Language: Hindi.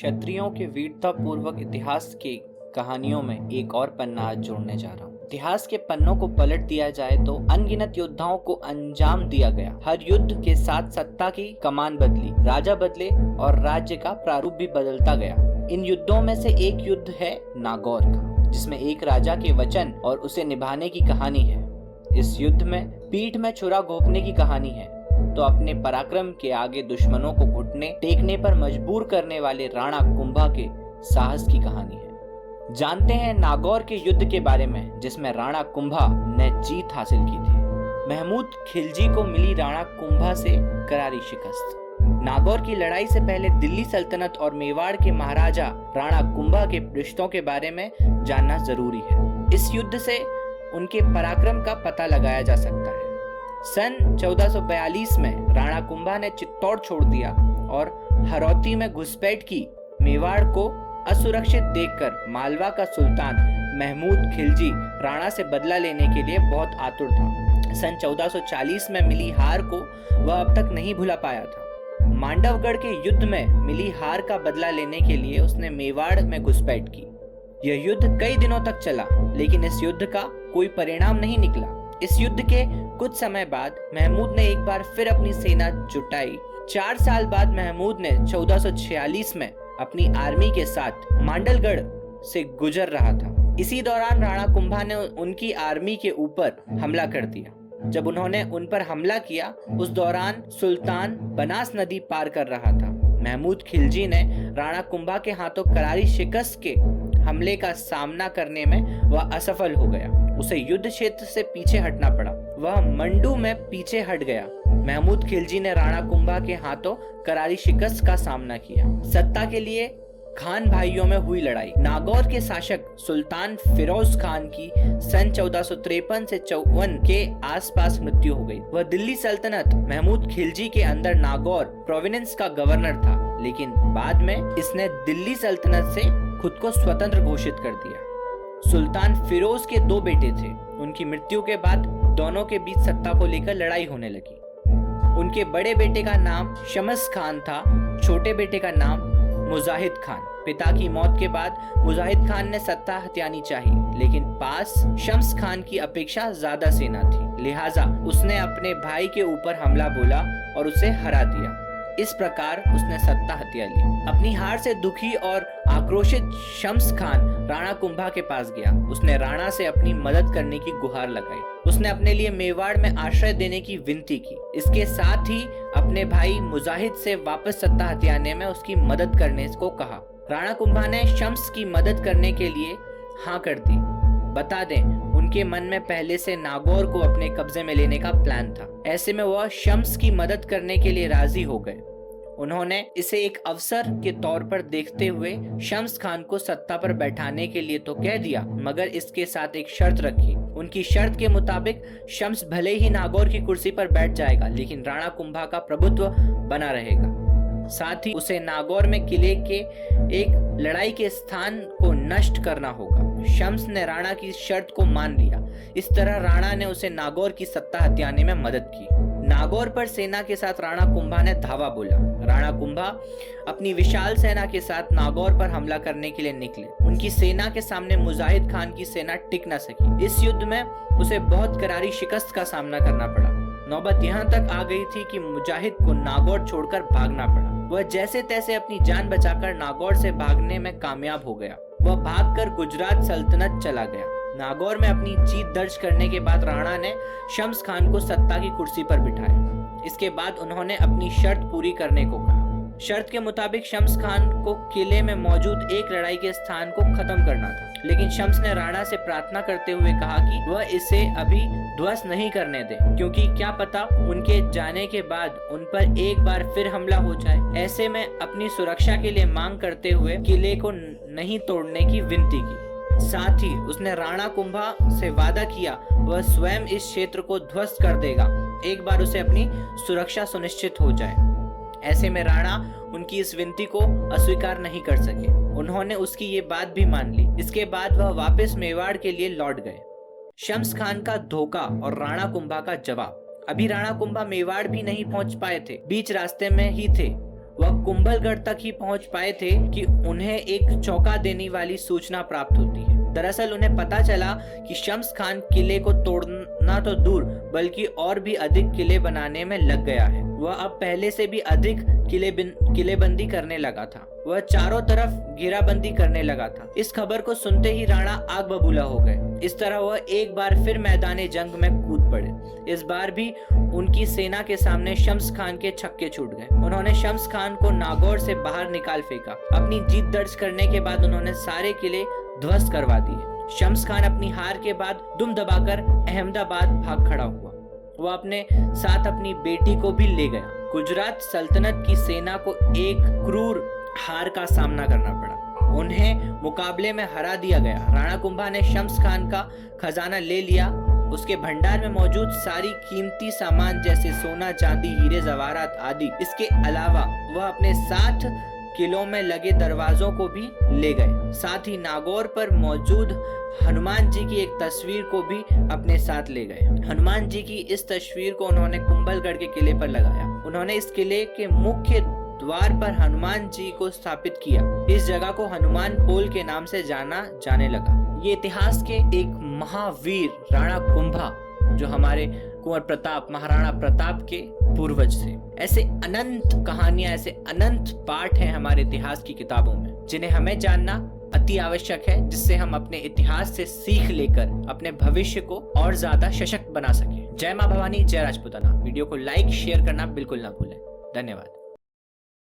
क्षत्रियों के वीरता पूर्वक इतिहास की कहानियों में एक और पन्ना आज जोड़ने जा रहा हूँ। इतिहास के पन्नों को पलट दिया जाए तो अनगिनत योद्धाओं को अंजाम दिया गया। हर युद्ध के साथ सत्ता की कमान बदली, राजा बदले और राज्य का प्रारूप भी बदलता गया। इन युद्धों में से एक युद्ध है नागौर का, जिसमें एक राजा के वचन और उसे निभाने की कहानी है। इस युद्ध में पीठ में छुरा घोंपने की कहानी है तो अपने पराक्रम के आगे दुश्मनों को घुटने टेकने पर मजबूर करने वाले राणा कुंभा के साहस की कहानी है। जानते हैं नागौर के युद्ध के बारे में, जिसमें राणा कुंभा ने जीत हासिल की थी। महमूद खिलजी को मिली राणा कुंभा से करारी शिकस्त। नागौर की लड़ाई से पहले दिल्ली सल्तनत और मेवाड़ के महाराजा राणा कुंभा के रिश्तों के बारे में जानना जरूरी है। इस युद्ध से उनके पराक्रम का पता लगाया जा सकता है। सन 1442 में राणा कुंभा ने चित्तौड़ छोड़ दिया और हरौती में घुसपैठ की। मेवाड़ को असुरक्षित देखकर मालवा का सुल्तान महमूद खिलजी राणा से बदला लेने के लिए बहुत आतुर था। सन 1440 में मिली हार को वह अब तक नहीं भुला पाया था। मांडवगढ़ के युद्ध में मिली हार का बदला लेने के लिए उसने मेवाड़ में घुसपैठ की। यह युद्ध कई दिनों तक चला, लेकिन इस युद्ध का कोई परिणाम नहीं निकला। इस युद्ध के कुछ समय बाद महमूद ने एक बार फिर अपनी सेना जुटाई। 4 साल बाद महमूद ने 1446 में अपनी आर्मी के साथ मांडलगढ़ से गुजर रहा था। इसी दौरान राणा कुंभा ने उनकी आर्मी के ऊपर हमला कर दिया। जब उन्होंने उन पर हमला किया, उस दौरान सुल्तान बनास नदी पार कर रहा था। महमूद खिलजी ने राणा कुंभा के हाथों करारी शिकस्त के हमले का सामना करने में वह असफल हो गया। उसे युद्ध क्षेत्र से पीछे हटना पड़ा। वह मंडू में पीछे हट गया। महमूद खिलजी ने राणा कुंभा के हाथों करारी शिकस्त का सामना किया। सत्ता के लिए खान भाइयों में हुई लड़ाई। नागौर के शासक सुल्तान फिरोज खान की सन 1453 से 54 के आसपास मृत्यु हो गई। वह दिल्ली सल्तनत महमूद खिलजी के अंदर नागौर प्रोविंस का गवर्नर था, लेकिन बाद में इसने दिल्ली सल्तनत से खुद को स्वतंत्र घोषित कर दिया। सुल्तान फिरोज के 2 बेटे थे। उनकी मृत्यु के बाद दोनों के बीच सत्ता को लेकर लड़ाई होने लगी। उनके बड़े बेटे का नाम शम्स खान था, छोटे बेटे का नाम मुजाहिद खान। पिता की मौत के बाद मुजाहिद खान ने सत्ता हथियानी चाही, लेकिन पास शम्स खान की अपेक्षा ज्यादा सेना थी। लिहाजा उसने अपने भाई के ऊपर हमला बोला और उसे हरा दिया। इस प्रकार उसने सत्ता हथिया ली। अपनी हार से दुखी और आक्रोशित शम्स खान राणा कुंभा के पास गया। उसने राणा से अपनी मदद करने की गुहार लगाई। उसने अपने लिए मेवाड़ में आश्रय देने की विनती की। इसके साथ ही अपने भाई मुजाहिद से वापस सत्ता हथियाने में उसकी मदद करने को कहा। राणा कुंभा ने शम्स की मदद करने के लिए हाँ कर दी। बता दें, उनके मन में पहले से नागौर को अपने कब्जे में लेने का प्लान था। ऐसे में वह शम्स की मदद करने के लिए राजी हो गए। उन्होंने इसे एक अवसर के तौर पर देखते हुए शम्स खान को सत्ता पर बैठाने के लिए तो कह दिया, मगर इसके साथ एक शर्त रखी। उनकी शर्त के मुताबिक शम्स भले ही नागौर की कुर्सी पर बैठ जाएगा, लेकिन राणा कुंभा का प्रभुत्व बना रहेगा। साथ ही उसे नागौर में किले के एक लड़ाई के स्थान को नष्ट करना होगा। शम्स ने राणा की शर्त को मान लिया। इस तरह राणा ने उसे नागौर की सत्ता हथियाने में मदद की। नागौर पर सेना के साथ राणा कुंभा ने धावा बोला। राणा कुंभा अपनी विशाल सेना के साथ नागौर पर हमला करने के लिए निकले। उनकी सेना के सामने मुजाहिद खान की सेना टिक न सकी। इस युद्ध में उसे बहुत करारी शिकस्त का सामना करना पड़ा। नौबत यहाँ तक आ गई थी कि मुजाहिद को नागौर छोड़कर भागना पड़ा। वह जैसे तैसे अपनी जान बचाकर नागौर से भागने में कामयाब हो गया। वह भागकर गुजरात सल्तनत चला गया। नागौर में अपनी जीत दर्ज करने के बाद राणा ने शम्स खान को सत्ता की कुर्सी पर बिठाया। इसके बाद उन्होंने अपनी शर्त पूरी करने को कहा। शर्त के मुताबिक शम्स खान को किले में मौजूद एक लड़ाई के स्थान को खत्म करना था, लेकिन शम्स ने राणा से प्रार्थना करते हुए कहा कि वह इसे अभी ध्वस्त नहीं करने दे, क्योंकि क्या पता उनके जाने के बाद उन पर एक बार फिर हमला हो जाए। ऐसे में अपनी सुरक्षा के लिए मांग करते हुए किले को नहीं तोड़ने की विनती की। साथ ही उसने राणा कुंभा से वादा किया वह स्वयं इस क्षेत्र को ध्वस्त कर देगा एक बार उसे अपनी सुरक्षा सुनिश्चित हो जाए। ऐसे में राणा उनकी इस विनती को अस्वीकार नहीं कर सके। उन्होंने उसकी ये बात भी मान ली। इसके बाद वह वापस मेवाड़ के लिए लौट गए। शम्स खान का धोखा और राणा कुंभा का जवाब। अभी राणा कुंभा मेवाड़ भी नहीं पहुंच पाए थे, बीच रास्ते में ही थे। वह कुंभलगढ़ तक ही पहुंच पाए थे कि उन्हें एक चौंका देने वाली सूचना प्राप्त होती है। दरअसल उन्हें पता चला कि शम्स खान किले को तोड़ना तो दूर बल्कि और भी अधिक किले बनाने में लग गया है। वह अब पहले से भी अधिक किलेबंदी करने लगा था। वह चारों तरफ घेराबंदी करने लगा था। इस खबर को सुनते ही राणा आग बबूला हो गए। इस तरह वह एक बार फिर मैदाने जंग में कूद पड़े। इस बार भी उनकी सेना के सामने शम्स खान के छक्के छूट गए। उन्होंने शम्स खान को नागौर से बाहर निकाल फेंका। अपनी जीत दर्ज करने के बाद उन्होंने सारे किले ध्वस्त करवा दिए। शम्स खान अपनी हार के बाद दुम दबाकर अहमदाबाद भाग खड़ा हुआ। वह अपने साथ अपनी बेटी को भी ले गया। गुजरात सल्तनत की सेना को एक क्रूर हार का सामना करना पड़ा। उन्हें मुकाबले में हरा दिया गया। राणा कुंभा ने शम्स खान का खजाना ले लिया। उसके भंडार में मौजूद सारी कीमती सामान जैसे सोना, चांदी, हीरे, जवाहरात आदि। इसके अलावा वह अपने 60 किलों में लगे दरवाजों को भी ले गए। साथ ही नागौर पर मौजूद हनुमान जी की एक तस्वीर को भी अपने साथ ले गए। हनुमान जी की इस तस्वीर को उन्होंने कुंभलगढ़ के किले पर लगाया। उन्होंने इस किले के मुख्य द्वार पर हनुमान जी को स्थापित किया। इस जगह को हनुमान पोल के नाम से जाना जाने लगा। ये इतिहास के एक महावीर राणा कुंभा जो हमारे कुंवर प्रताप, महाराणा प्रताप के पूर्वज थे। ऐसे अनंत कहानियां, ऐसे अनंत पाठ हैं हमारे इतिहास की किताबों में जिन्हें हमें जानना अति आवश्यक है, जिससे हम अपने इतिहास से सीख लेकर अपने भविष्य को और ज्यादा सशक्त बना सकें। जय मां भवानी, जय राजपूताना। वीडियो को लाइक शेयर करना बिल्कुल ना भूलें। धन्यवाद।